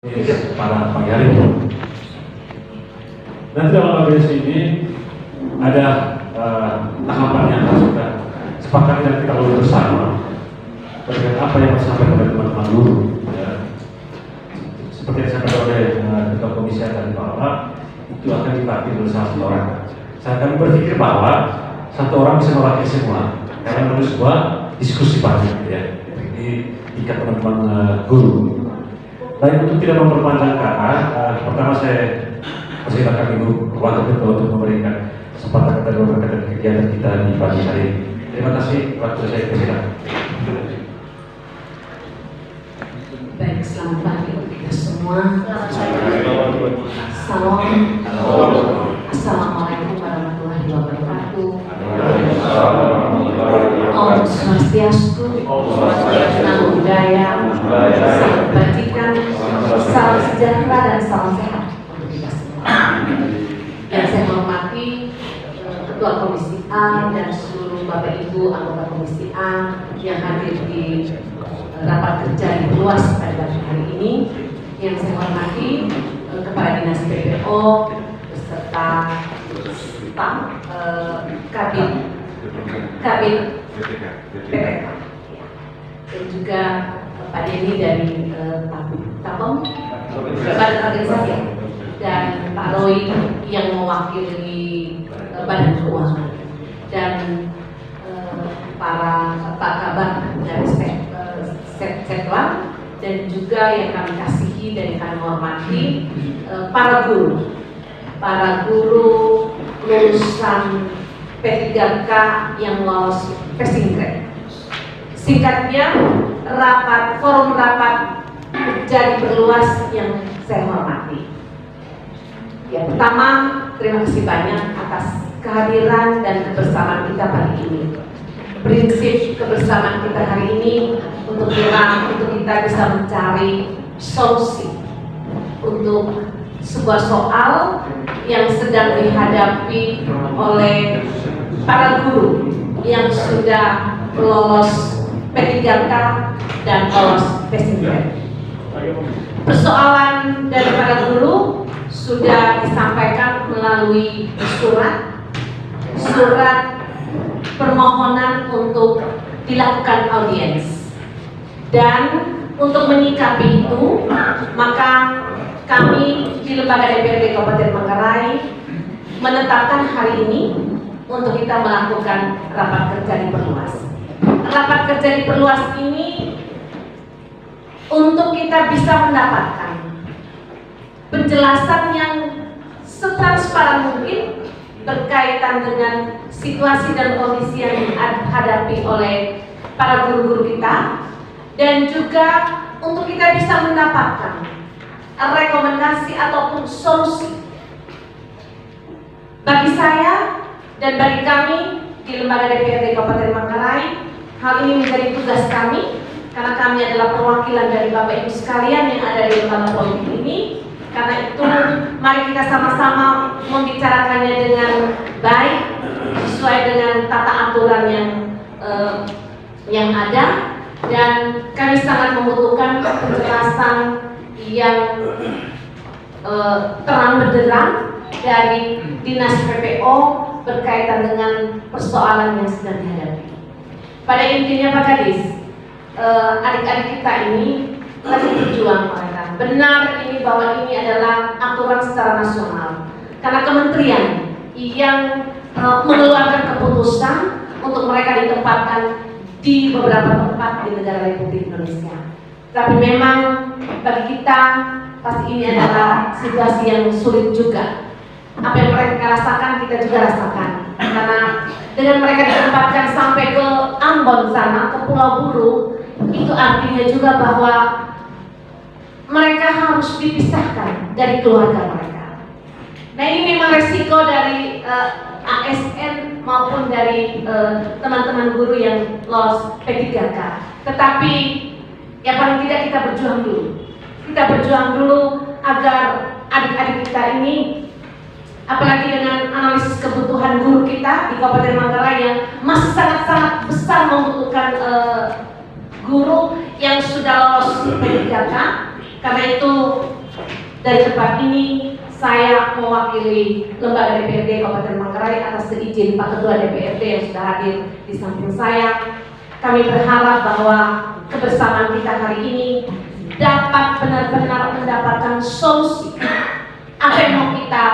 Para pengiring. Nanti dalam organisasi ini ada tahapan yang harus kita sepakati dan kita lalui bersama terkait apa yang harus disampaikan oleh teman-teman guru. Ya. Seperti yang disampaikan oleh Ketua Komisi tadi bahwa itu akan dibagi oleh satu orang. Saya akan berpikir bahwa satu orang bisa mewakili semua karena menurut sebuah diskusi banyak ya di tingkat teman-teman guru. Baik, untuk tidak memperpanjang kata, pertama saya persilakan Ibu Wakil Ketua untuk memberikan kesempatan kepada rekan-rekan kegiatan kita di pagi hari ini. Terima kasih, waktu saya persilakan. Baik, selamat pagi untuk kita semua. Salam. Assalamualaikum warahmatullahi wabarakatuh. Om Swastiastu, Namo Buddhaya, Salam Kebajikan, salam sejahtera dan salam sehat untuk kita semua. Yang saya hormati Ketua Komisi A dan seluruh Bapak Ibu anggota Komisi A yang hadir di rapat kerja di luas pada hari ini. Yang saya hormati Kepala Dinas PPO beserta staf Kabin PPK dan juga Pak Denny dari Tapem Badan Organisasi dan Pak Roy yang mewakili Badan Keuangan dan para Pak Kabar dari Setlan dan juga yang kami kasihi dan yang kami hormati para guru lulusan P3K yang lolos passing grade. Singkatnya, forum rapat kerja diperluas yang saya hormati. Ya, pertama, terima kasih banyak atas kehadiran dan kebersamaan kita pagi ini. Prinsip kebersamaan kita hari ini untuk kita bisa mencari solusi untuk sebuah soal yang sedang dihadapi oleh para guru yang sudah lolos P3K dan lolos passing grade. Persoalan dari para guru sudah disampaikan melalui surat permohonan untuk dilakukan audiens. Dan untuk menyikapi itu, maka kami di Lembaga DPRD Kabupaten Manggarai menetapkan hari ini untuk kita melakukan rapat kerja diperluas. Rapat kerja diperluas ini untuk kita bisa mendapatkan penjelasan yang setransparan mungkin berkaitan dengan situasi dan kondisi yang dihadapi oleh para guru-guru kita, dan juga untuk kita bisa mendapatkan rekomendasi ataupun solusi. Bagi saya dan bagi kami di Lembaga DPRD Kabupaten Manggarai, hal ini menjadi tugas kami karena kami adalah perwakilan dari Bapak Ibu sekalian yang ada di lembaga politik ini. Karena itu, mari kita sama-sama membicarakannya dengan baik sesuai dengan tata aturan yang ada, dan kami sangat membutuhkan penjelasan yang terang benderang dari Dinas PPO berkaitan dengan persoalan yang sedang dihadapi. Pada intinya Pak Kadis, adik-adik kita ini lagi berjuang mereka. Benar ini bahwa ini adalah aturan secara nasional karena kementerian yang mengeluarkan keputusan untuk mereka ditempatkan di beberapa tempat di negara Republik Indonesia. Tapi memang bagi kita pasti ini adalah situasi yang sulit juga. Apa yang mereka rasakan kita juga rasakan, karena dengan mereka ditempatkan sampai ke Ambon sana, ke Pulau Buru, itu artinya juga bahwa mereka harus dipisahkan dari keluarga mereka. Nah, ini memang resiko dari ASN maupun dari teman-teman guru yang lolos P3K. Tetapi yang paling tidak kita berjuang dulu. Kita berjuang dulu agar adik-adik kita ini, apalagi dengan analisis kebutuhan guru kita di Kabupaten Manggarai yang masih sangat-sangat besar membutuhkan guru yang sudah lolos P3K. Karena itu dari tempat ini saya mewakili lembaga DPRD Kabupaten Manggarai atas seizin Pak Ketua DPRD yang sudah hadir di samping saya. Kami berharap bahwa kebersamaan kita hari ini dapat benar-benar mendapatkan solusi apa yang mau kita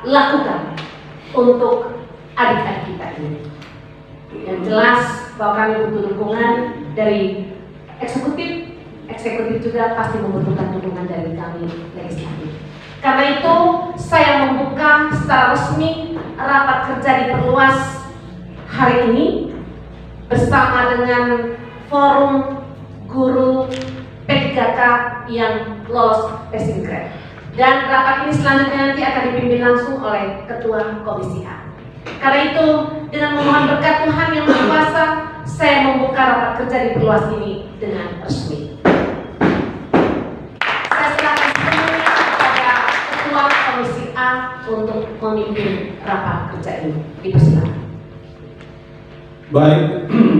lakukan untuk adik-adik kita ini. Yang jelas bahwa kami butuh dukungan dari eksekutif juga pasti membutuhkan dukungan dari kami legislatif. Karena itu saya membuka secara resmi rapat kerja diperluas hari ini bersama dengan forum guru P3K yang lolos passing grade. Dan rapat ini selanjutnya nanti akan dipimpin langsung oleh Ketua Komisi A. Karena itu dengan memohon berkat Tuhan yang Maha Kuasa, saya membuka rapat kerja diperluas ini dengan resmi. Saya serahkan sepenuhnya kepada Ketua Komisi A untuk memimpin rapat kerja ini. Dipersilakan. Baik,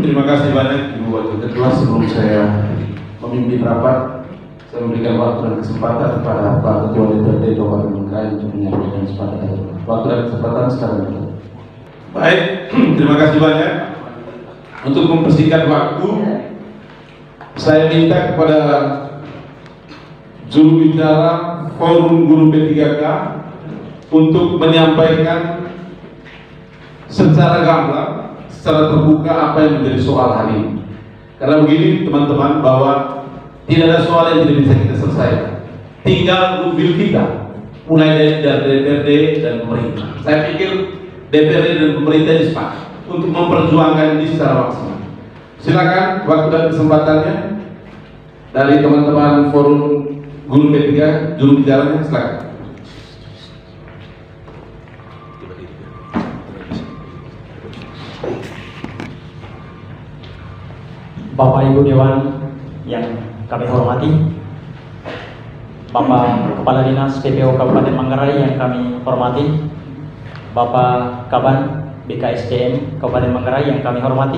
terima kasih banyak Ibu Wakil Ketua. Sebelum saya memimpin rapat, saya memberikan waktu dan kesempatan kepada Pak Ketua DPRD Kabupaten Manggarai untuk menyampaikan kesempatan. Waktu dan kesempatan sekarang. Baik, terima kasih banyak. Untuk mempersingkat waktu, saya minta kepada juru bicara Forum Guru P3K untuk menyampaikan secara gamblang, secara terbuka apa yang menjadi soal hari ini. Karena begini teman-teman, bahwa tidak ada soal yang tidak bisa kita selesaikan. Tinggal goodwill kita, mulai dari DPRD dan pemerintah. Saya pikir DPRD dan pemerintah ini sepakat untuk memperjuangkan ini secara maksimal. Silakan waktu dan kesempatannya dari teman-teman Forum Guru P3, juru bicaranya, silakan. Bapak Ibu Dewan yang kami hormati, Bapak Kepala Dinas PPO Kabupaten Manggarai yang kami hormati, Bapak Kaban BKSDM Kabupaten Manggarai yang kami hormati,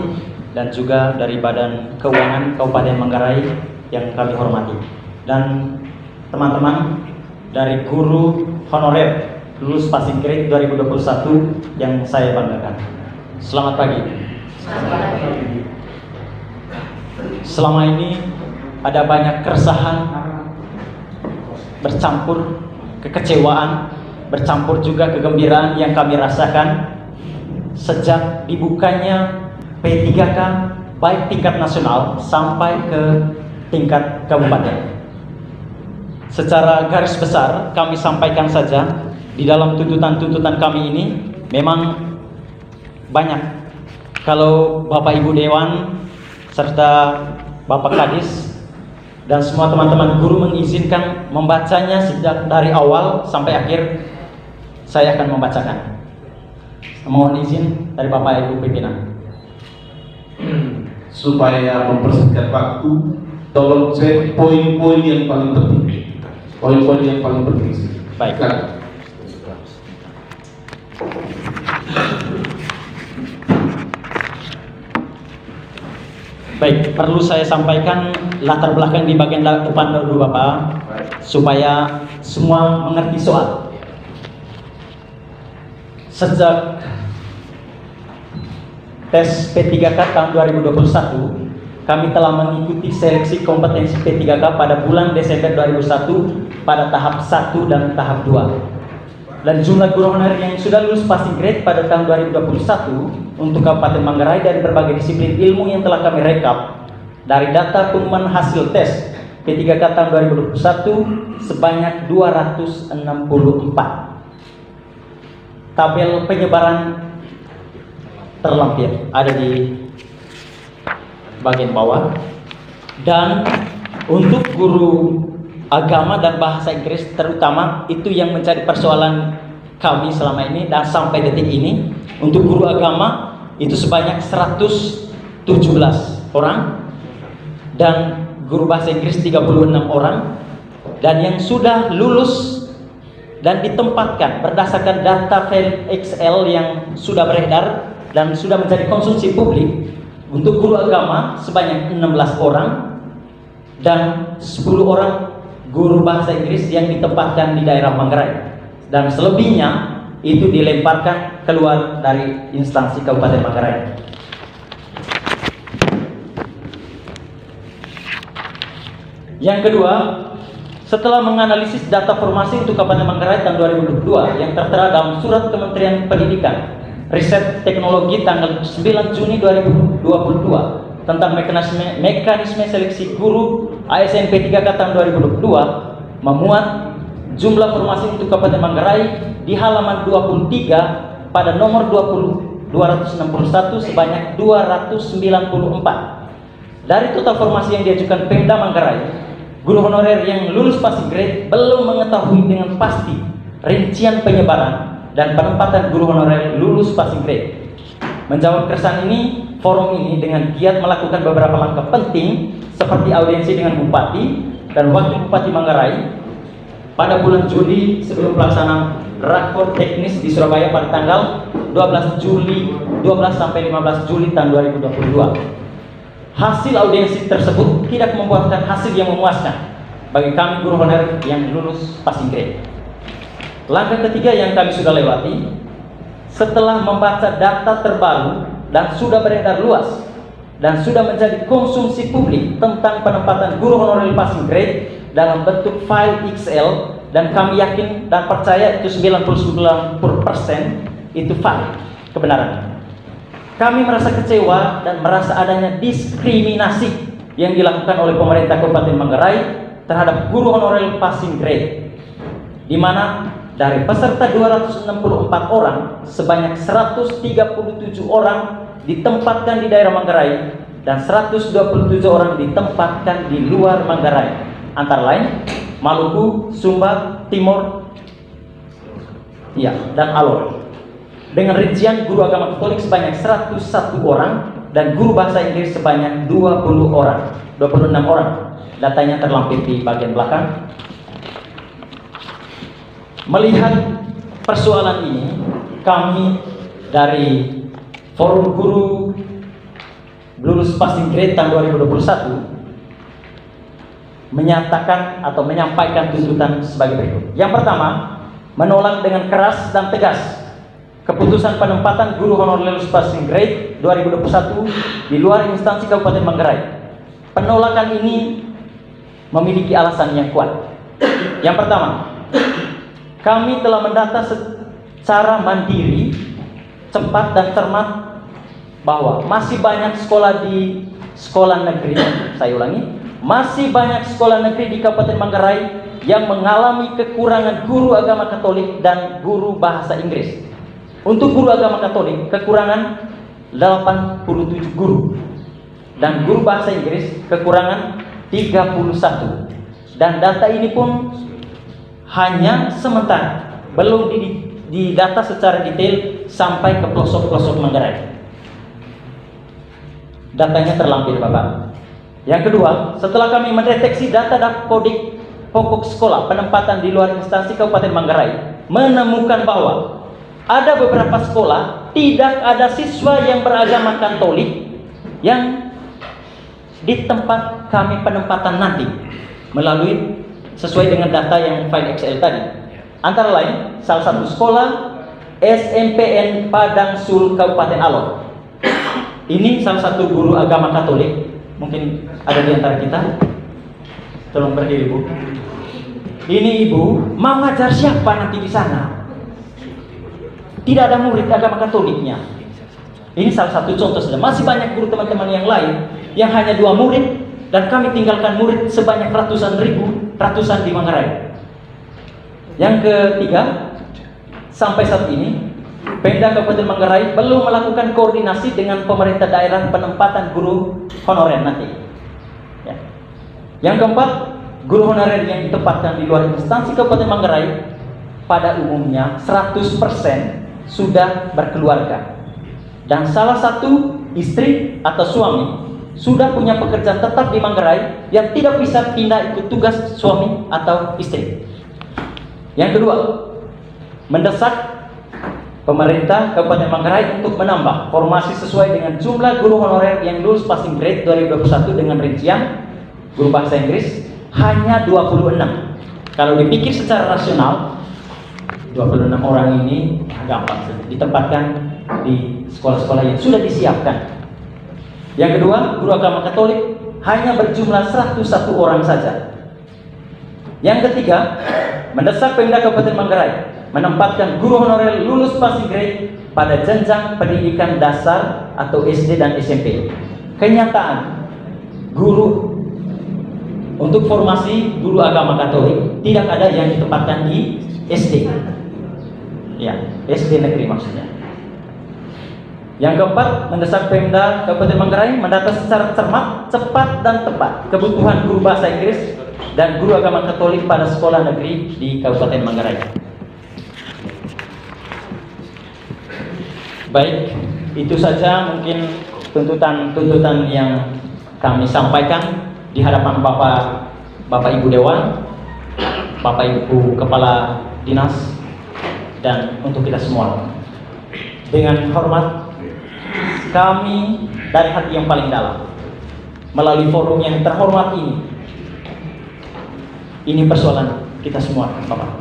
dan juga dari Badan Keuangan Kabupaten Manggarai yang kami hormati, dan teman-teman dari guru honorer lulus passing grade 2021 yang saya banggakan. Selamat pagi. Selamat pagi. Selama ini ada banyak keresahan, bercampur kekecewaan, bercampur juga kegembiraan yang kami rasakan sejak dibukanya P3K baik tingkat nasional sampai ke tingkat kabupaten. Secara garis besar kami sampaikan saja, di dalam tuntutan-tuntutan kami ini memang banyak. Kalau Bapak Ibu Dewan serta Bapak Kadis dan semua teman-teman guru mengizinkan membacanya sejak dari awal sampai akhir, saya akan membacakan. Mohon izin dari Bapak Ibu pimpinan. Supaya mempersingkat waktu, tolong cek poin-poin yang paling penting. Poin-poin yang paling penting. Baik. Baik, perlu saya sampaikan latar belakang di bagian depan dulu Bapak, supaya semua mengerti soal. Sejak tes P3K tahun 2021, kami telah mengikuti seleksi kompetensi P3K pada bulan Desember 2001 pada tahap 1 dan tahap 2. Dan jumlah guru honorer yang sudah lulus passing grade pada tahun 2021 untuk Kabupaten Manggarai dari berbagai disiplin ilmu yang telah kami rekap dari data pengumuman hasil tes P3K tahun 2021 sebanyak 264. Tabel penyebaran terlampir ada di bagian bawah. Dan untuk guru agama dan bahasa Inggris terutama, itu yang menjadi persoalan kami selama ini dan sampai detik ini. Untuk guru agama itu sebanyak 117 orang dan guru bahasa Inggris 36 orang, dan yang sudah lulus dan ditempatkan berdasarkan data file Excel yang sudah beredar dan sudah menjadi konsumsi publik. Untuk guru agama sebanyak 16 orang dan 10 orang guru bahasa Inggris yang ditempatkan di daerah Manggarai, dan selebihnya itu dilemparkan keluar dari instansi Kabupaten Manggarai. Yang kedua, setelah menganalisis data formasi untuk Kabupaten Manggarai tahun 2022 yang tertera dalam Surat Kementerian Pendidikan, Riset Teknologi tanggal 9 Juni 2022 tentang mekanisme seleksi guru ASN P3K tahun 2022 memuat jumlah formasi untuk Kabupaten Manggarai di halaman 23 pada nomor 261 sebanyak 294. Dari total formasi yang diajukan Pemda Manggarai, guru honorer yang lulus passing grade belum mengetahui dengan pasti rincian penyebaran dan penempatan guru honorer lulus passing grade. Menjawab keresahan ini, forum ini dengan giat melakukan beberapa langkah penting seperti audiensi dengan Bupati dan Wakil Bupati Manggarai pada bulan Juli sebelum pelaksanaan rakor teknis di Surabaya pada tanggal 12 sampai 15 Juli tahun 2022. Hasil audiensi tersebut tidak membuahkan hasil yang memuaskan bagi kami guru honorer yang lulus passing grade. Langkah ketiga yang kami sudah lewati, setelah membaca data terbaru dan sudah beredar luas dan sudah menjadi konsumsi publik tentang penempatan guru honorer passing grade dalam bentuk file Excel, dan kami yakin dan percaya itu 99% itu valid kebenarannya. Kami merasa kecewa dan merasa adanya diskriminasi yang dilakukan oleh pemerintah Kabupaten Manggarai terhadap guru honorer passing grade, di mana dari peserta 264 orang, sebanyak 137 orang ditempatkan di daerah Manggarai dan 127 orang ditempatkan di luar Manggarai, antara lain Maluku, Sumba, Timor, dan Alor. Dengan rincian guru agama Katolik sebanyak 101 orang dan guru bahasa Inggris sebanyak 26 orang. Datanya terlampir di bagian belakang. Melihat persoalan ini, kami dari Forum Guru Lulus Passing Grade tahun 2021 menyatakan atau menyampaikan tuntutan sebagai berikut. Yang pertama, menolak dengan keras dan tegas keputusan penempatan guru honorer lulus passing grade 2021 di luar instansi Kabupaten Manggarai. Penolakan ini memiliki alasan yang kuat. Yang pertama, kami telah mendata secara mandiri, cepat dan cermat bahwa masih banyak sekolah di sekolah negeri, saya ulangi, masih banyak sekolah negeri di Kabupaten Manggarai yang mengalami kekurangan guru agama Katolik dan guru bahasa Inggris. Untuk guru agama Katolik, kekurangan 87 guru, dan guru bahasa Inggris kekurangan 31. Dan data ini pun hanya sementara, belum didata secara detail sampai ke pelosok-pelosok Manggarai. Datanya terlampir, Bapak. Yang kedua, setelah kami mendeteksi data Dapodik pokok sekolah penempatan di luar instansi Kabupaten Manggarai, menemukan bahwa ada beberapa sekolah tidak ada siswa yang beragama Katolik yang di tempat kami penempatan nanti melalui sesuai dengan data yang file Excel tadi. Antara lain, salah satu sekolah SMPN Padang Sul Kabupaten Alor. Ini salah satu guru agama Katolik, mungkin ada di antara kita. Tolong berdiri, Bu. Ini Ibu mau ngajar siapa nanti di sana? Tidak ada murid agama Katoliknya. Ini salah satu contoh saja. Masih banyak guru teman-teman yang lain yang hanya 2 murid, dan kami tinggalkan murid sebanyak ratusan di Manggarai. Yang ketiga, sampai saat ini Pemda Kabupaten Manggarai belum melakukan koordinasi dengan pemerintah daerah penempatan guru honorer nanti. Ya. Yang keempat, guru honorer yang ditempatkan di luar instansi Kabupaten Manggarai pada umumnya 100% sudah berkeluarga, dan salah satu istri atau suami sudah punya pekerjaan tetap di Manggarai yang tidak bisa pindah ikut tugas suami atau istri. Yang kedua, mendesak pemerintah Kabupaten Manggarai untuk menambah formasi sesuai dengan jumlah guru honorer yang lulus passing grade 2021 dengan rincian guru bahasa Inggris hanya 26 Kalau dipikir secara rasional, 26 orang ini gampang ditempatkan di sekolah-sekolah yang sudah disiapkan. Yang kedua, guru agama Katolik hanya berjumlah 101 orang saja. Yang ketiga, mendesak Pemda Kabupaten Manggarai menempatkan guru honorer lulus passing grade pada jenjang pendidikan dasar atau SD dan SMP. Kenyataan, guru untuk formasi guru agama Katolik tidak ada yang ditempatkan di SD. Ya, SD negeri maksudnya. Yang keempat, mendesak Pemda Kabupaten Manggarai mendata secara cermat, cepat dan tepat kebutuhan guru bahasa Inggris dan guru agama Katolik pada sekolah negeri di Kabupaten Manggarai. Baik, itu saja mungkin tuntutan yang kami sampaikan di hadapan Bapak Ibu Dewan, Bapak Ibu Kepala Dinas, dan untuk kita semua. Dengan hormat, kami dari hati yang paling dalam, melalui forum yang terhormat ini persoalan kita semua, Bapak.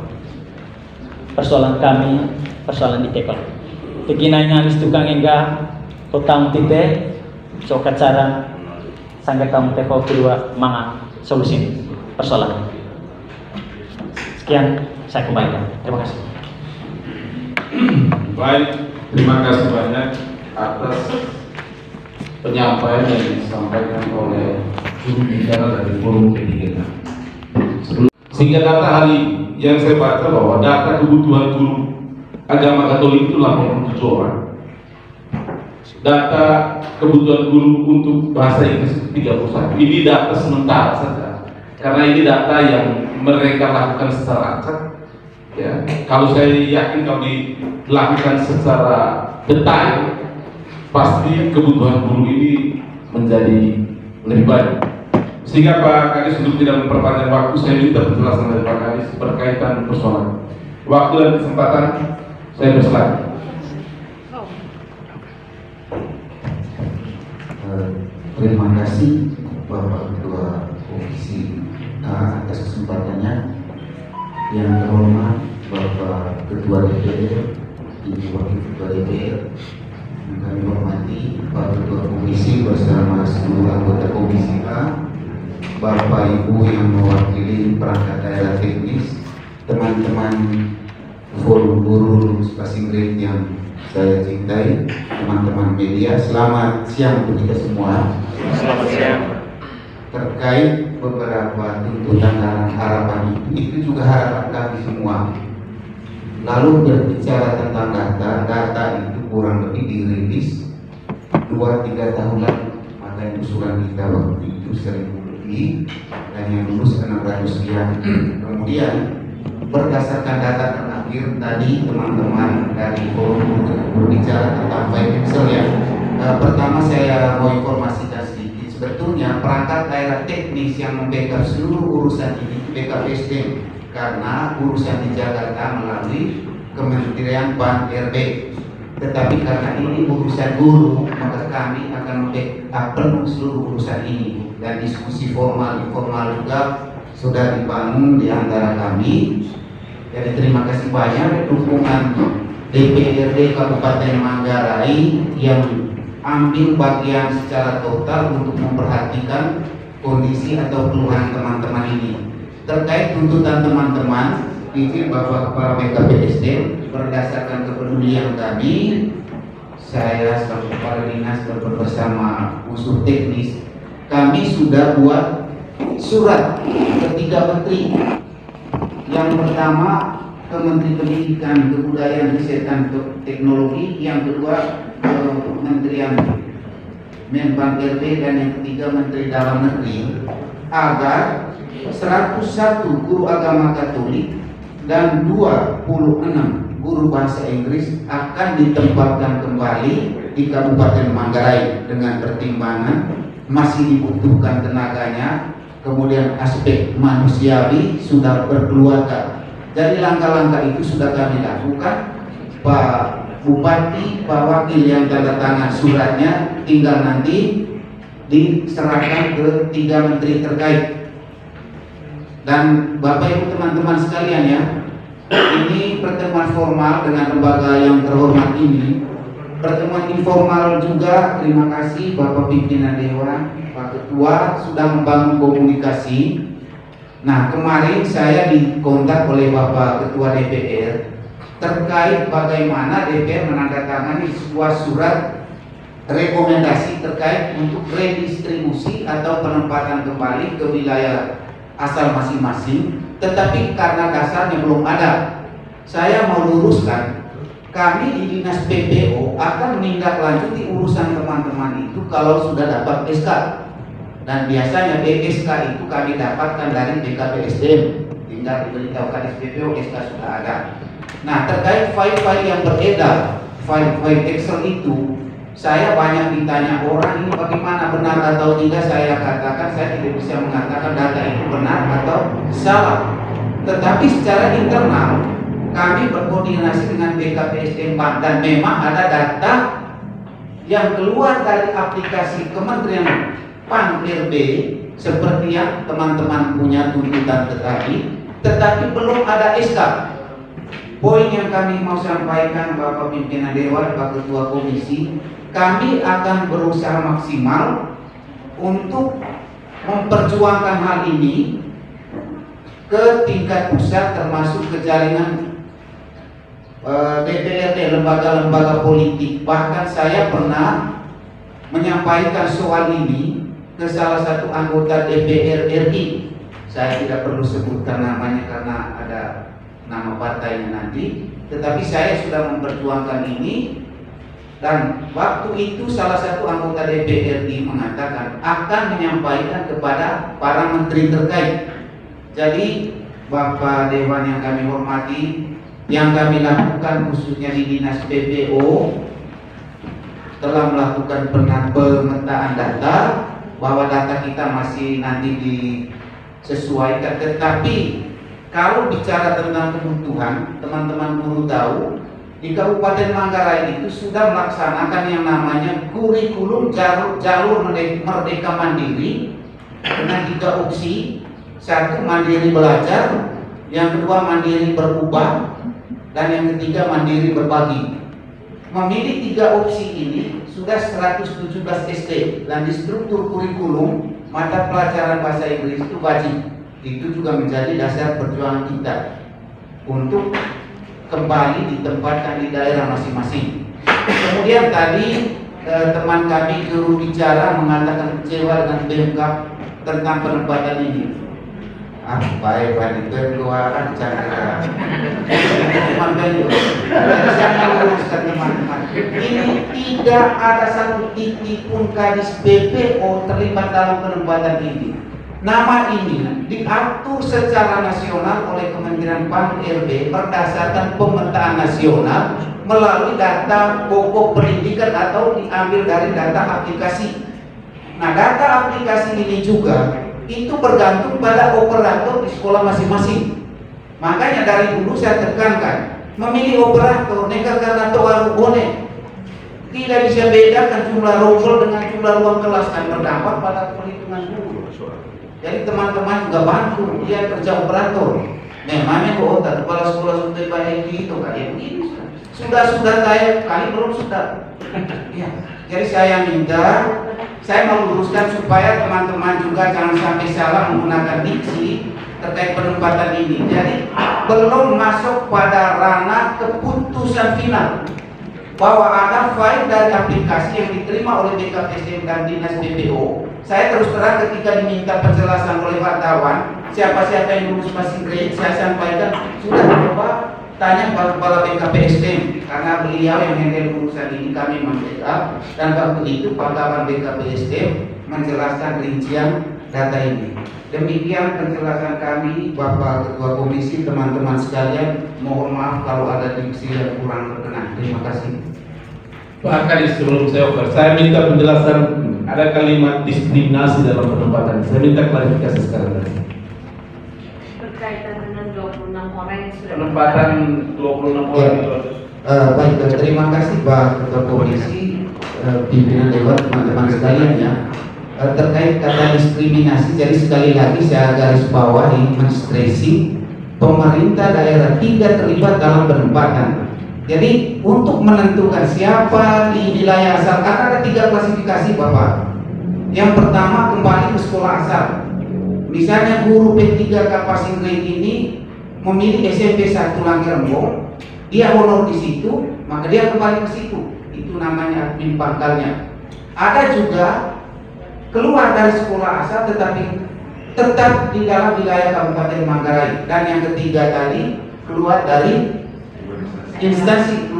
Persoalan kami, persoalan di Tekol. Keginanya anis tukang enggak, utang tipe, cokat cara, sangga kamu Tekol kedua, manga solusi persoalan. Sekian, saya kembalikan. Terima kasih. Baik, terima kasih banyak atas penyampaian yang disampaikan oleh juru bicara dari forum P3K. Sehingga data hari yang saya baca bahwa data kebutuhan guru agama Katolik itu 87 orang. Data kebutuhan guru untuk bahasa Inggris itu 31. Ini data sementara saja, karena ini data yang mereka lakukan secara acak. Ya, kalau saya yakin kalau dilakukan secara detail, pasti kebutuhan guru ini menjadi lebih banyak. Sehingga Pak Kadis, untuk tidak memperpanjang waktu, saya minta penjelasan dari Pak Kadis berkaitan persoalan waktu dan kesempatan. Saya bersilakan. Terima kasih Bapak Ketua Komisi A atas kesempatannya. Yang terhormat Bapak Ketua DPR, Ibu Wakil Ketua DPR, yang kami hormati Pak Ketua Komisi bersama seluruh anggota Komisi A, Bapak Ibu yang mewakili perangkat daerah teknis, teman-teman forum guru lulus passing grade yang saya cintai, teman-teman media, selamat siang untuk kita semua. Selamat siang. Terkait beberapa tuntutan dan harapan itu juga harapan kami semua. Lalu berbicara tentang data itu kurang lebih dirilis 2-3 tahun lalu. Maka usulan kita waktu itu 1000 lebih dan yang lulus 600 sekian. Kemudian berdasarkan data terakhir tadi teman-teman dari forum berbicara tentang financial ya. Pertama saya mau informasikan sedikit, sebetulnya perangkat daerah teknis yang membackup seluruh urusan ini backup SDM, karena urusan di Jakarta melalui Kementerian PAN RB. Tetapi karena ini urusan guru, maka kami akan membackup penuh seluruh urusan ini, dan diskusi formal informal juga sudah dibangun di antara kami. Jadi terima kasih banyak dukungan DPRD Kabupaten Manggarai yang ambil bagian secara total untuk memperhatikan kondisi atau keluhan teman-teman ini. Terkait tuntutan teman-teman, izin Bapak Kepala BKPSD, berdasarkan kepedulian kami, saya selaku Kepala Dinas bersama unsur teknis, kami sudah buat surat ke 3 menteri. Yang pertama ke Menteri Pendidikan, Kebudayaan, Riset dan Teknologi, yang kedua Kementerian Menpan RB, dan yang ketiga Menteri Dalam Negeri, agar 101 guru agama Katolik dan 26 guru bahasa Inggris akan ditempatkan kembali di Kabupaten Manggarai dengan pertimbangan masih dibutuhkan tenaganya, kemudian aspek manusiawi, sudah berkeluarga. Jadi langkah-langkah itu sudah kami lakukan. Pak Bupati, Pak Wakil yang tanda tangan suratnya, tinggal nanti diserahkan ke 3 menteri terkait. Dan Bapak Ibu teman-teman sekalian ya, ini pertemuan formal dengan lembaga yang terhormat ini. Pertemuan informal juga, terima kasih Bapak Pimpinan Dewan, Pak Ketua sudah membangun komunikasi. Nah, kemarin saya dikontak oleh Bapak Ketua DPR terkait bagaimana DPR menandatangani sebuah surat rekomendasi terkait untuk redistribusi atau penempatan kembali ke wilayah asal masing-masing, tetapi karena dasarnya belum ada. Saya mau luruskan, kami di Dinas PPO akan menindaklanjuti urusan teman-teman itu kalau sudah dapat SK. Dan biasanya SK itu kami dapatkan dari BKPSDM, tinggal diberitahukan di PPO SK sudah ada. Nah, terkait file-file yang beredar, file-file Excel itu, saya banyak ditanya orang ini bagaimana, benar atau tidak. Saya katakan saya tidak bisa mengatakan data itu benar atau salah. Tetapi secara internal kami berkoordinasi dengan BKPSDM dan memang ada data yang keluar dari aplikasi Kementerian PAN-RB seperti yang teman-teman punya tuntutan tetapi belum ada SK. Poin yang kami mau sampaikan Bapak Pimpinan Dewan, Pak Ketua Komisi, kami akan berusaha maksimal untuk memperjuangkan hal ini ke tingkat pusat, termasuk ke jaringan DPRD, lembaga-lembaga politik. Bahkan saya pernah menyampaikan soal ini ke salah satu anggota DPR RI. Saya tidak perlu sebutkan namanya karena ada nama partainya nanti, tetapi saya sudah memperjuangkan ini. Dan waktu itu salah satu anggota DPRD mengatakan akan menyampaikan kepada para menteri terkait. Jadi Bapak Dewan yang kami hormati, yang kami lakukan khususnya di Dinas PPO telah melakukan pemetaan data, bahwa data kita masih nanti disesuaikan. Tetapi kalau bicara tentang kebutuhan, teman-teman guru tahu di Kabupaten Manggarai itu sudah melaksanakan yang namanya kurikulum jalur Merdeka Mandiri dengan 3 opsi. 1, mandiri belajar, yang kedua mandiri berubah, dan yang ketiga mandiri berbagi. Memilih 3 opsi ini sudah 117 SD, dan di struktur kurikulum mata pelajaran bahasa Inggris itu wajib. Itu juga menjadi dasar perjuangan kita untuk kembali ditempatkan di daerah masing-masing. Kemudian tadi teman kami juru bicara mengatakan kecewa dengan Pemkab tentang penempatan ini. Baik, keluaran cara teman-teman. Saya luruskan teman-teman. Ini tidak ada satu titik pun Kadis PPO terlibat dalam penempatan ini. Nama ini diatur secara nasional oleh Kementerian PAN-RB berdasarkan pemetaan nasional melalui data pokok pendidikan atau diambil dari data aplikasi. Nah, data aplikasi ini juga itu bergantung pada operator di sekolah masing-masing. Makanya dari dulu saya tekankan, memilih operator nekat karena toa bone. Tidak bisa bedakan jumlah rombol dengan jumlah ruang kelas, dan berdampak pada perhitungan guru. Jadi teman-teman juga bantu dia kerja operator. Memangnya kok kepala sekolah sudah baik gitu kayak begini. Sudah saya kali belum sudah. Ya. Jadi saya minta, saya mau luruskan supaya teman-teman juga jangan sampai salah menggunakan diksi terkait penempatan ini. Jadi belum masuk pada ranah keputusan final bahwa ada file dari aplikasi yang diterima oleh BKPSDM dan Dinas PPO. Saya terus terang ketika diminta penjelasan oleh wartawan siapa-siapa yang lulus passing grade, saya sampaikan sudah coba tanya kepala BKPSDM karena beliau yang handle urusan ini, kami membackup, dan waktu itu Pak Kawan BKPSDM menjelaskan rincian data ini. Demikian penjelasan kami, Bapak Ketua Komisi, teman-teman sekalian. Mohon maaf kalau ada diksi yang kurang berkenan. Terima kasih. Pak Kadis, sebelum saya over, saya minta penjelasan. Ada kalimat diskriminasi dalam penempatan. Saya minta klarifikasi sekarang tadi. Berkaitan dengan 26 orang yang sudah Penempatan 26 orang itu. Baik, terima kasih Pak Ketua Komisi, pimpinan Dewan, teman-teman sekalian ya. terkait kata diskriminasi. Jadi sekali lagi saya garis bawahi, menstresi, pemerintah daerah tidak terlibat dalam penempatan. Jadi untuk menentukan siapa di wilayah asal, karena ada 3 klasifikasi Bapak. Yang pertama, kembali ke sekolah asal. Misalnya guru P3K passing grade ini memilih SMP 1 Langge Rembong, dia honor di situ, maka dia kembali ke situ. Itu namanya admin pangkalnya. Ada juga keluar dari sekolah asal tetapi tetap di dalam wilayah Kabupaten Manggarai. Dan yang ketiga tadi, keluar dari instansi,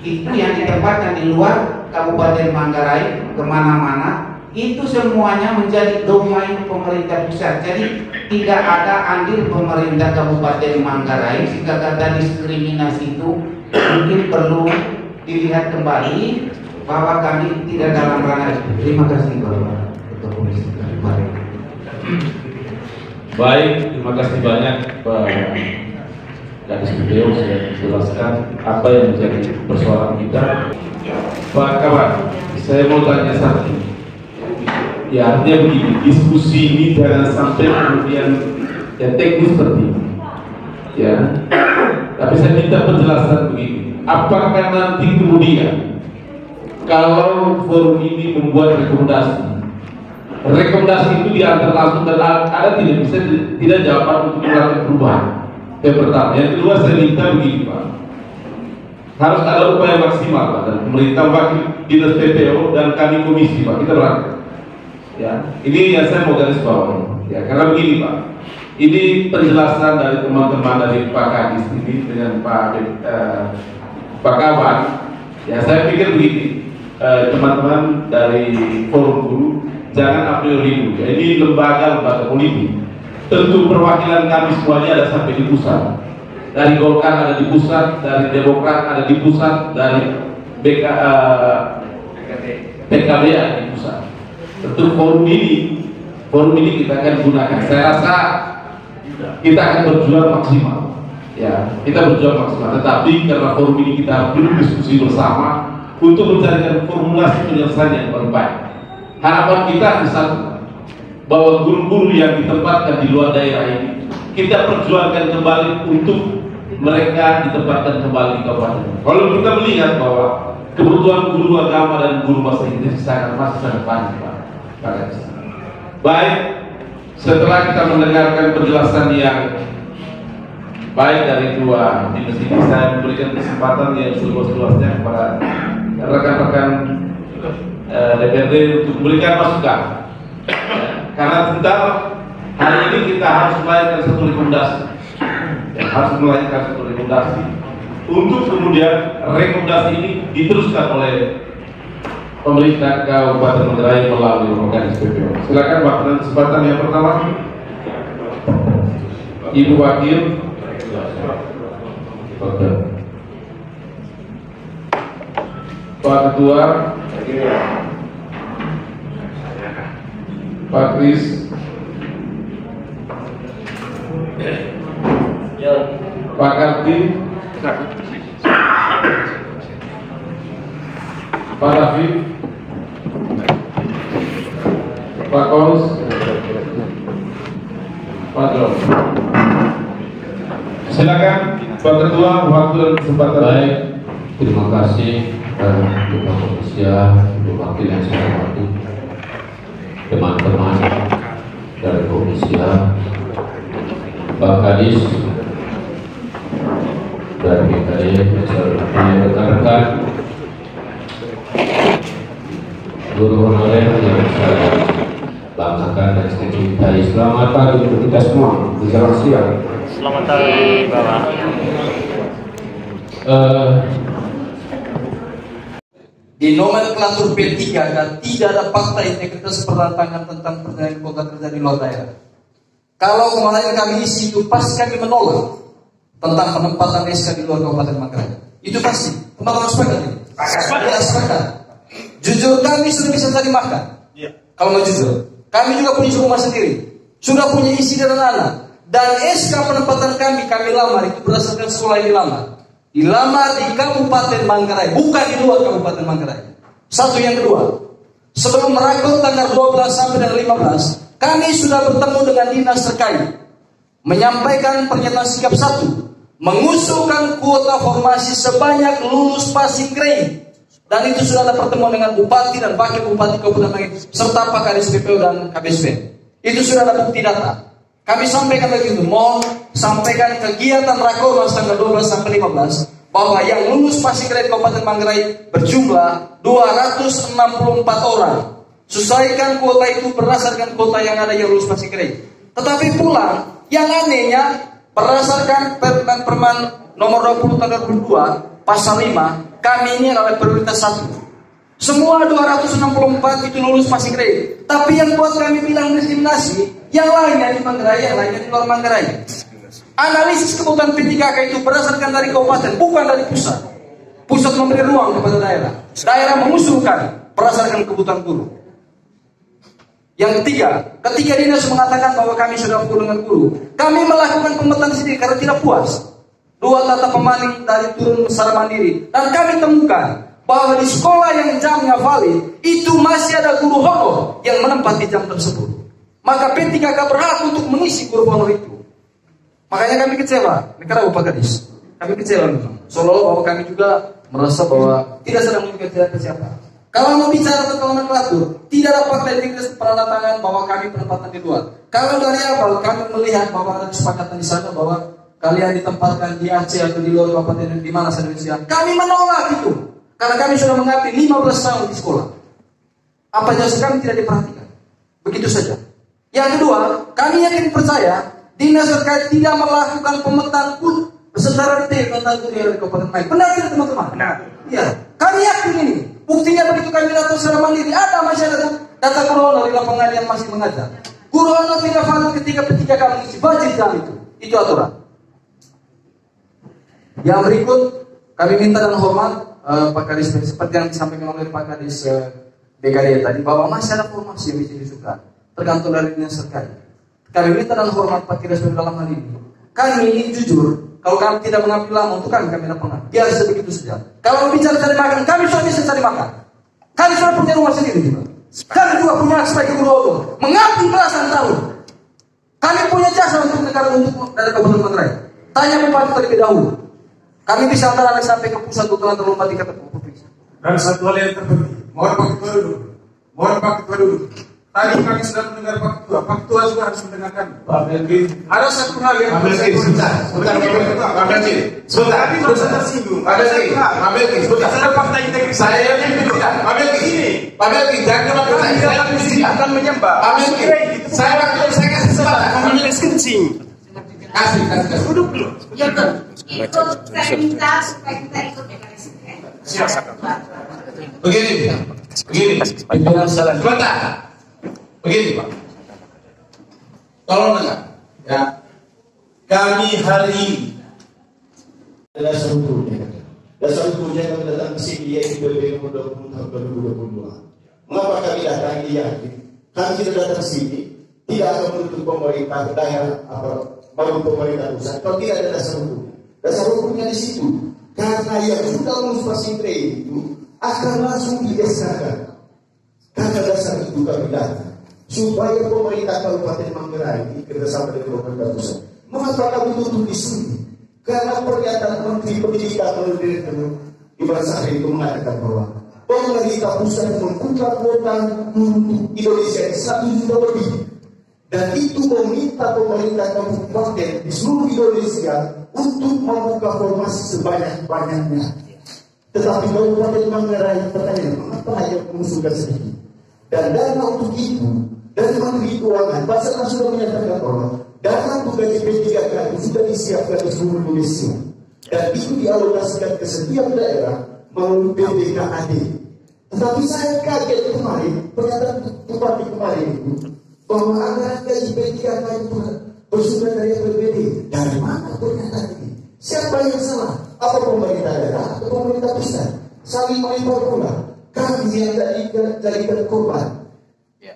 itu yang ditempatkan di luar Kabupaten Manggarai kemana-mana, itu semuanya menjadi domain pemerintah pusat. Jadi tidak ada andil pemerintah Kabupaten Manggarai, sehingga kata diskriminasi itu mungkin perlu dilihat kembali bahwa kami tidak dalam ranah itu. Terima kasih Bapak Ketua Komisi. Baik, terima kasih banyak Pak Kadis Beliau sudah menjelaskan apa yang menjadi persoalan kita. Pak kawan, saya mau tanya satu. Ya artinya begini, diskusi ini jangan sampai kemudian ya teknis seperti ini. Ya, tapi saya minta penjelasan begini. Apakah nanti kemudian kalau forum ini membuat rekomendasi itu diantar langsung dan ada tidak jawaban untuk melakukan perubahan? Yang pertama. Yang kedua, saya minta begini Pak, harus ada upaya maksimal Pak, dan pemerintah, wakil dinas PPO dan kami komisi Pak, kita berangkat. Ya, ini yang saya mau garis bawahi. Ya, karena begini Pak, ini penjelasan dari teman-teman dari Pak Kadis ini dengan Pak Kawan. Ya, saya pikir begini, teman-teman dari forum guru jangan a priori dulu. Ini lembaga politik. Tentu perwakilan kami semuanya ada sampai di pusat. Dari Golkar ada di pusat, dari Demokrat ada di pusat, dari PKB ada di pusat. Tentu forum ini kita akan gunakan. Saya rasa kita akan berjuang maksimal. Ya, kita berjuang maksimal. Tetapi karena forum ini kita perlu diskusi bersama untuk mencarikan formulasi penyelesaian yang terbaik. Harapan kita satu, bahwa guru-guru yang ditempatkan di luar daerah ini kita perjuangkan kembali untuk mereka ditempatkan kembali di kabupaten. Kalau kita melihat bahwa kebutuhan guru agama dan guru bahasa Inggris masih sangat panjang Pak. Baik, setelah kita mendengarkan penjelasan yang baik dari dua dinas ini, saya memberikan kesempatan yang seluas-luasnya kepada rekan-rekan DPRD untuk memberikan masukan. Karena tentang hari ini kita harus melahirkan satu rekomendasi, untuk kemudian rekomendasi ini diteruskan oleh pemerintah Kabupaten Manggarai melalui organisasi PPO. Silakan Pak, kesempatan yang pertama, Ibu Wakil. Pak Ketua, Pak Kris, Pak Karti, Pak Rafi, Pak Kons, Pak John. Silakan Pak Ketua, waktu dan kesempatan. Baik, terima kasih Ketua Komisi, Ibu Wakil yang saya hormati, teman-teman dari Komisi, Pak Kadis dari BKD, rekan-rekan guru honorer yang saya banggakan dan saya cintai. Selamat pagi untuk kita semua, menjelang siang. Selamat pagi Bapak. Di nomenklatur P3 dan tidak ada fakta integritas pertentangan tentang perjalanan kota kerja di luar daerah. Kalau kemarin kami isi itu pasti kami menolak tentang penempatan SK di luar Kabupaten Manggarai. Itu pasti. Teman-teman sepakat ini? Tidak sepakat. Jujur kami sudah bisa cari makan. Kalau mau jujur, kami juga punya rumah sendiri, sudah punya isi dan anak. Dan SK penempatan kami lamar itu berdasarkan sekolah yang dilamar di Kabupaten Manggarai, bukan di luar Kabupaten Manggarai. Satu, yang kedua, sebelum merakor tanggal 12 sampai dengan 15, kami sudah bertemu dengan dinas terkait, menyampaikan pernyataan sikap 1, mengusulkan kuota formasi sebanyak lulus passing grade. Dan itu sudah ada pertemuan dengan Bupati dan Wakil Bupati Kabupaten Langit serta Pak Kadis PPO dan KBSP. Itu sudah ada bukti data. Kami sampaikan begitu, mohon sampaikan kegiatan Rakornas tanggal 12 sampai 15 bahwa yang lulus passing grade Kabupaten Manggarai berjumlah 264 orang. Sesuaikan kuota itu berdasarkan kuota yang ada yang lulus passing grade. Tetapi pula yang anehnya berdasarkan Permen nomor 20 tanggal 22 pasal 5, kami ini adalah prioritas 1. Semua 264 itu lulus passing grade. Tapi yang buat kami bilang diskriminasi, yang lainnya di Manggarai, yang lainnya di luar Manggarai. Analisis kebutuhan P3K itu berdasarkan dari kabupaten, bukan dari pusat. Pusat memberi ruang kepada daerah. Daerah mengusulkan berdasarkan kebutuhan guru. Yang ketiga, ketika dinas mengatakan bahwa kami sudah full dengan guru, kami melakukan pemetaan sendiri karena tidak puas. 2 tata pemaning dari turun secara mandiri. Dan kami temukan bahwa di sekolah yang jamnya valid, itu masih ada guru honor yang menempati jam tersebut. Maka P3K berhak untuk mengisi guru honor itu. Makanya kami kecewa, karena Bapak Kadis. Kami kecewa memang. Seolah-olah bahwa kami juga merasa bahwa tidak sedang menunjukkan siapa. Kalau mau bicara tentang nomenklatur, tidak ada fakta integritas penandatangan bahwa kami penempatan di luar. Kalau dari awal kami melihat bahwa ada kesepakatan di sana bahwa kalian ditempatkan di Aceh atau di luar kabupaten di mana saja Indonesia, kami menolak itu. Karena kami sudah mengabdi 15 tahun di sekolah. Apa jasa kami tidak diperhatikan. Begitu saja. Yang kedua, kami yakin percaya dinas terkait tidak melakukan pemetaan pun secara detail tentang kuliah di Kabupaten Manggarai. Benar tidak teman-teman? Benar. Iya. Kami yakin ini. Buktinya begitu kami datang secara mandiri, ada masih ada data guru honor di lapangan yang masih mengajar. Guru honor tidak valid ketika P3K kami isi budget jam itu. Itu aturan. Yang berikut kami minta dan hormat Pak Kadis seperti yang disampaikan oleh Pak Kadis BKD tadi bahwa masih ada formasi yang bisa disukai tergantung dari dinas terkait. Kami minta dan hormat Pak Kadis dalam hal ini. Kami ini jujur, kalau kami tidak mengambil lama untuk kami lapangan, biar sebegitu saja. Kalau bicara cari makan, kami sudah bisa cari makan. Kami sudah punya rumah sendiri juga. Kami juga punya hak sebagai guru honor, mengabdi belasan tahun. Kami punya jasa untuk negara untuk dari Kabupaten Manggarai. Tanya Bupati terlebih dahulu. Kami bisa antar sampai ke pusat untuk antar lomba di kata provinsi. Dan satu hal yang terpenting, mohon Pak Ketua dulu. Tadi kami sudah mendengar Pak Ketua. Pak Ketua juga harus mendengarkan. Pak Melki. Ada satu hal yang Pak Melki, sebentar. Pak Melki, sebentar. Tadi merasa tersinggung. Pak Melki, sebentar. Ada fakta integritas. Saya yang tidak. Pak Melki, ini. Pak Melki, jangan saya akan menyembah. Pak Melki, saya kasih kesempatan. Kami nulis kencing. Kasih. Duduk dulu. Ya betul. Itu saya minta supaya kita ikut mekanisme. Siap. Begini. Sebentar. Begini Pak. Tolong dengar. Ya. Kami hari ini dasar hukumnya kami datang ke sini yaitu BPN 20 tahun 2022. Mengapa kami datang? Kami tidak datang ke sini tidak akan menuntut pemerintah daerah baru pemerintah pusat. Kalau tidak ada dasar hukum. Dasar hukumnya di situ. Karena yang sudah lulus passing grade itu akan langsung di-SK-kan. Karena dasar itu kami datang. Supaya pemerintah Kabupaten Manggarai kerjasama dengan pemerintah pusat. Mengapa kami tutup di sini? Karena pernyataan Menteri Pendidikan di Bahasa itu mengatakan bahwa pemerintah pusat membuka kuota untuk Indonesia 1 juta lebih. Dan itu meminta pemerintah kabupaten di seluruh Indonesia untuk membuka formasi sebanyak-banyaknya. Tetapi Kabupaten Manggarai pertanyaan mengapa hanya mengusulkan sedikit? Dan dana untuk itu dari Menteri Keuangan Basarnas sudah menyatakan bahwa dana untuk gaji P3K itu sudah disiapkan di seluruh Indonesia dan itu dialokasikan ke setiap daerah melalui PPKAD. Tetapi saya kaget kemarin pernyataan Bupati kemarin itu bahwa anggaran gaji P3K itu bersumber dari APBD. Dari mana pernyataan ini? Siapa yang salah? Apa pemerintah daerah atau pemerintah pusat? Saling melempar bola. Kami yang jadikan korban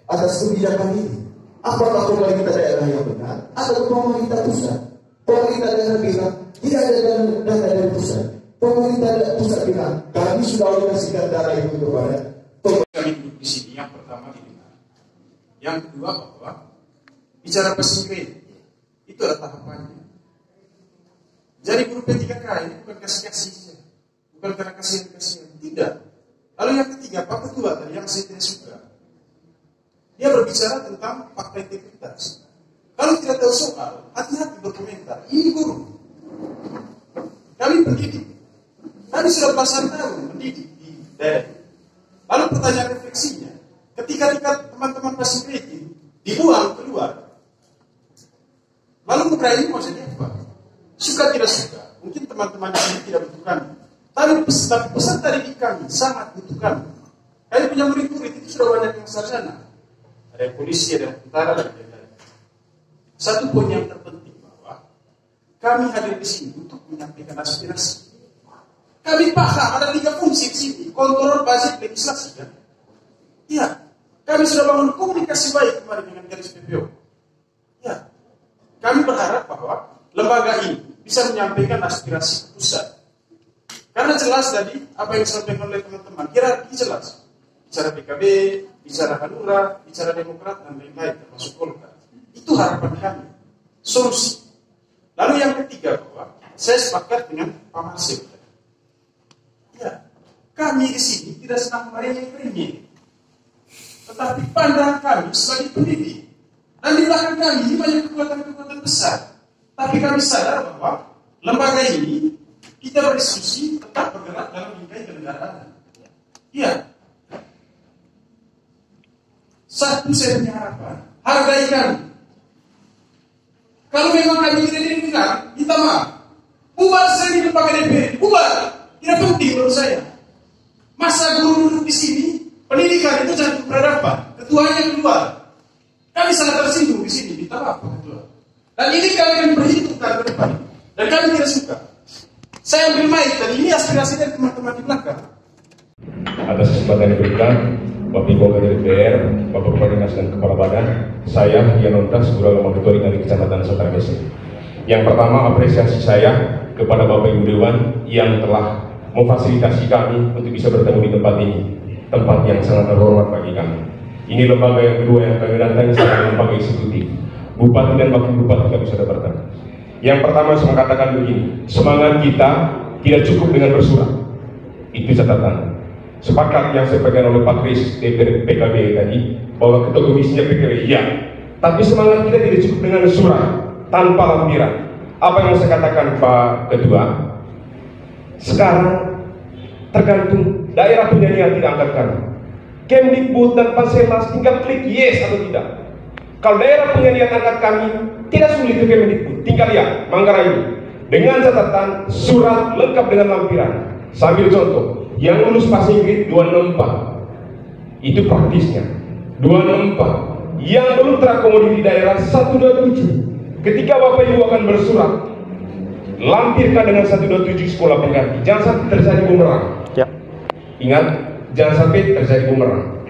atas kebijakan ini. Apakah pemerintah daerah yang benar atau pemerintah pusat? Pemerintah daerah bilang tidak ada dana dari pusat. Pemerintah pusat bilang kami sudah alokasikan dana itu kepada kami duduk di sini. Yang Yang kedua bahwa bicara passing grade itu adalah tahapannya. Jadi guru P3K ini bukan kasih-kasihnya, bukan karena kasihan-kasihan, tidak. Lalu yang ketiga, Pak Ketua tadi yang saya tidak suka, dia berbicara tentang fakta integritas. Kalau tidak tahu soal, hati-hati berkomentar. Ini guru, kami pendidik, kami sudah belasan tahun mendidik di daerah. Lalu pertanyaan refleksinya, ketika teman-teman passing grade dibuang keluar, lalu ini maksudnya apa? Suka tidak suka, mungkin teman-teman di sini tidak butuh kami, tapi peserta didik kami sangat butuh kami. Kami punya murid-murid itu sudah banyak yang sarjana, ada yang polisi, ada yang tentara, dan lain-lain. Satu poin yang terpenting bahwa kami hadir di sini untuk menyampaikan aspirasi. Kami paham ada 3 fungsi di sini, kontrol, budget, legislasi, kan? Iya, kami sudah bangun komunikasi baik kemarin dengan garis PPO. Ya, kami berharap bahwa lembaga ini bisa menyampaikan aspirasi pusat. Karena jelas tadi apa yang disampaikan oleh teman-teman, hierarki jelas. Bicara PKB, bicara Hanura, bicara Demokrat, dan lain-lain, termasuk Golkar. Itu harapan kami, solusi. Lalu yang ketiga bahwa saya sepakat dengan Pak Marsil. Ya, kami di sini tidak senang merenyeh-renyeh, tetapi pandangan kami sebagai pendidik. Dan di belakang kami ini banyak kekuatan-kekuatan besar. Tapi kami sadar bahwa lembaga ini kita berdiskusi tetap bergerak dalam bingkai kenegaraan. Iya. Satu saya punya harapan, hargai kami. Kalau memang kami tidak didengar, minta maaf. Bubar saya di lembaga DPR, bubar. Tidak penting menurut saya. Masa guru duduk di sini, pendidikan itu jangan peradaban. Ketuanya keluar. Kami sangat tersinggung di sini, minta maaf Ketua. Dan ini kami akan perhitungkan ke depan. Dan kami tidak suka. Saya ambil mic tadi, ini aspirasi dari teman-teman di belakang. Atas kesempatan yang diberikan, Bapak Ibu Anggota DPR, Bapak Kepala Dinas dan Kepala Badan, saya Yanontas, Guru Agama Ketua dari Kecamatan Sotara Besi. Yang pertama, apresiasi saya kepada Bapak Ibu Dewan yang telah memfasilitasi kami untuk bisa bertemu di tempat ini, tempat yang sangat terhormat bagi kami. Ini lembaga yang kedua yang kami datangi sebagai lembaga eksekutif. Bupati dan Wakil Bupati kami sudah bertemu. Yang pertama saya mengatakan begini, semangat kita tidak cukup dengan bersurat. Itu catatan. Sepakat yang saya pegang oleh Pak Kris DPR PKB tadi, bahwa ketua komisinya PKB, ya. Tapi semangat kita tidak cukup dengan surat, tanpa lampiran. Apa yang saya katakan Pak Ketua? Sekarang tergantung daerah penyanyi tidak angkat kami. Kemdikbud dan Panselmas tinggal klik yes atau tidak. Kalau daerah penyanyi angkat kami, tidak sulit ke Kemdikbud, tinggal ya Manggarai ini. Dengan catatan surat lengkap dengan lampiran. Sambil contoh, yang lulus passing grade 264, itu praktisnya 264. Yang belum terakomodir di daerah 127. Ketika Bapak Ibu akan bersurat, lampirkan dengan 127 sekolah pengganti. Jangan sampai terjadi bumerang. Ya. Ingat, jangan sampai terjadi bumerang.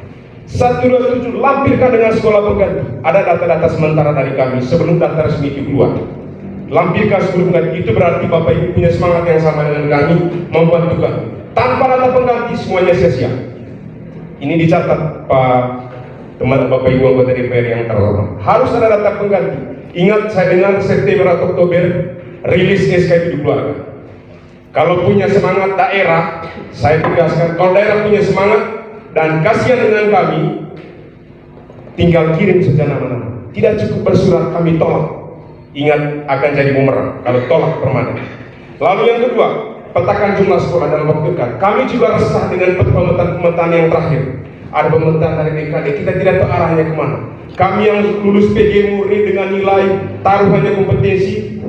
127 lampirkan dengan sekolah pengganti. Ada data-data sementara dari kami sebelum data resmi itu keluar. Lampirkan sekolah pengganti, itu berarti Bapak Ibu punya semangat yang sama dengan kami, membantu kami. Tanpa data pengganti semuanya sia-sia. Ini dicatat Pak teman Bapak Ibu anggota DPR yang terhormat. Harus ada data pengganti. Ingat, saya dengar September atau Oktober rilis SK itu dikeluarkan. Kalau punya semangat daerah, saya tegaskan, kalau daerah punya semangat dan kasihan dengan kami, tinggal kirim saja nama-nama. Tidak cukup bersurat, kami tolak. Ingat, akan jadi bumerang kalau tolak permanen. Lalu yang kedua, petakan jumlah sekolah dalam waktu dekat. Kami juga resah dengan pemetaan yang terakhir. Ada pemetaan dari BKD, kita tidak tahu arahnya kemana. Kami yang lulus PG murni dengan nilai taruhannya kompetensi